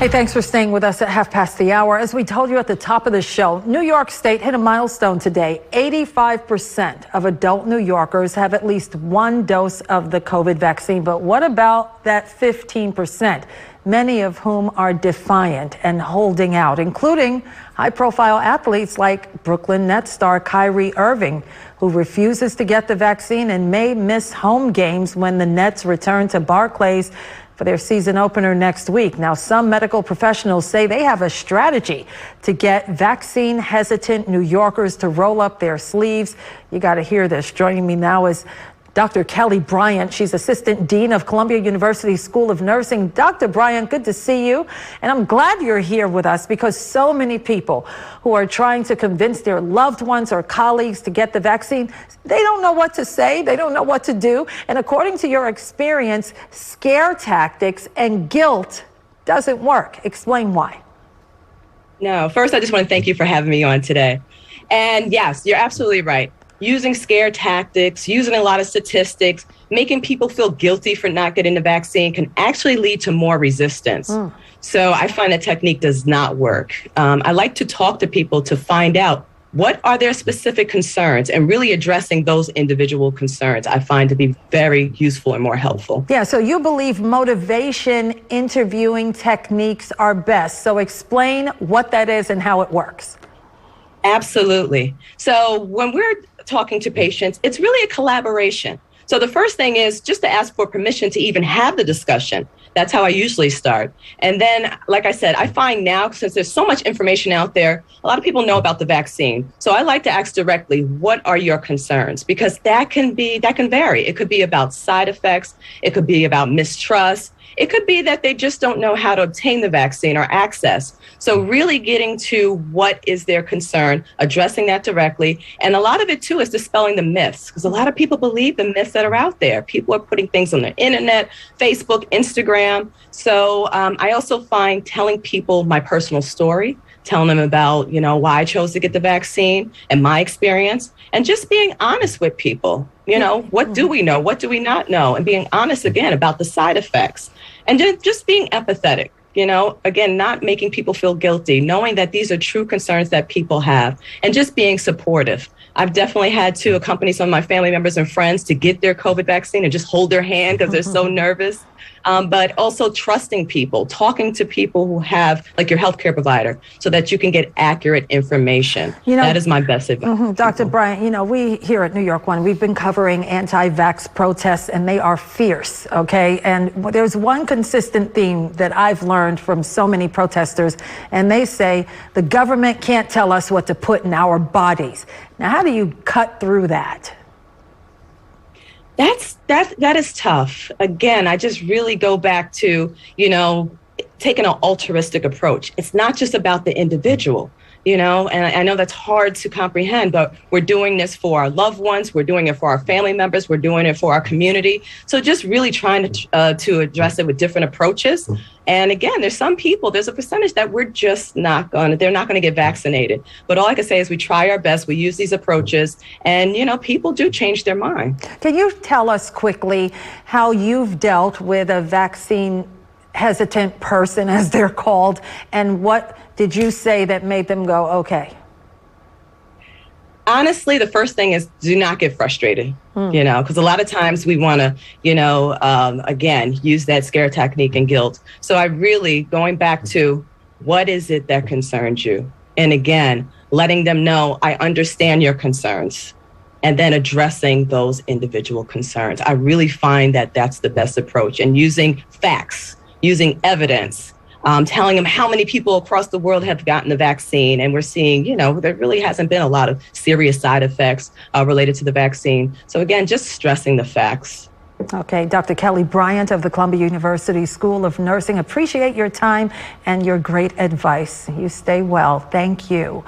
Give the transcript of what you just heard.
Hey, thanks for staying with us at 1:30. As we told you at the top of the show, New York State hit a milestone today. 85% of adult New Yorkers have at least one dose of the COVID vaccine. But what about that 15%? Many of whom are defiant and holding out, including high-profile athletes like Brooklyn Nets star Kyrie Irving, who refuses to get the vaccine and may miss home games when the Nets return to Barclays for their season opener next week. Now, some medical professionals say they have a strategy to get vaccine-hesitant New Yorkers to roll up their sleeves. You got to hear this. Joining me now is Dr. Kellie Bryant. She's Assistant Dean of Columbia University School of Nursing. Dr. Bryant, good to see you. And I'm glad you're here with us because so many people who are trying to convince their loved ones or colleagues to get the vaccine, they don't know what to say. They don't know what to do. And according to your experience, scare tactics and guilt doesn't work. Explain why. No, first, I just want to thank you for having me on today. And yes, you're absolutely right. Using scare tactics, using a lot of statistics, making people feel guilty for not getting the vaccine can actually lead to more resistance. So I find that technique does not work. I like to talk to people to find out what are their specific concerns, and really addressing those individual concerns I find to be very useful and more helpful. Yeah, so you believe motivation interviewing techniques are best. So explain what that is and how it works. Absolutely. So when we're talking to patients, it's really a collaboration. So the first thing is just to ask for permission to even have the discussion. That's how I usually start. And then, like I said, I find now, since there's so much information out there, a lot of people know about the vaccine. So I like to ask directly, what are your concerns? Because that can vary. It could be about side effects. It could be about mistrust. It could be that they just don't know how to obtain the vaccine or access. So really getting to what is their concern, addressing that directly. And a lot of it, too, is dispelling the myths, because a lot of people believe the myths that are out there. People are putting things on the internet, Facebook, Instagram. So I also find telling people my personal story, telling them about, why I chose to get the vaccine and my experience, and just being honest with people. What do we know? What do we not know? And being honest, again, about the side effects. And just being empathetic, again, not making people feel guilty, knowing that these are true concerns that people have, and just being supportive. I've definitely had to accompany some of my family members and friends to get their COVID vaccine and just hold their hand because they're so nervous. But also trusting people, talking to people who have, like your healthcare provider, so that you can get accurate information. That is my best advice. Dr. Bryant, we here at New York One, we've been covering anti-vax protests, and they are fierce, okay? And there's one consistent theme that I've learned from so many protesters, and they say the government can't tell us what to put in our bodies. Now, how do you cut through that? That is tough. Again, I just really go back to, taking an altruistic approach. It's not just about the individual, and I know that's hard to comprehend, but we're doing this for our loved ones. We're doing it for our family members. We're doing it for our community. So just really trying to address it with different approaches. And again, there's a percentage that they're not going to get vaccinated. But all I can say is we try our best. We use these approaches, and, people do change their mind. Can you tell us quickly how you've dealt with a vaccine hesitant person, as they're called, and what did you say that made them go, okay? Honestly, the first thing is do not get frustrated, because a lot of times we want to, again, use that scare technique and guilt. So I really, going back to what is it that concerns you? And again, letting them know I understand your concerns, and then addressing those individual concerns. I really find that that's the best approach, and using facts, using evidence, telling them how many people across the world have gotten the vaccine. And we're seeing, there really hasn't been a lot of serious side effects related to the vaccine. So again, just stressing the facts. Okay, Dr. Kellie Bryant of the Columbia University School of Nursing, appreciate your time and your great advice. You stay well. Thank you.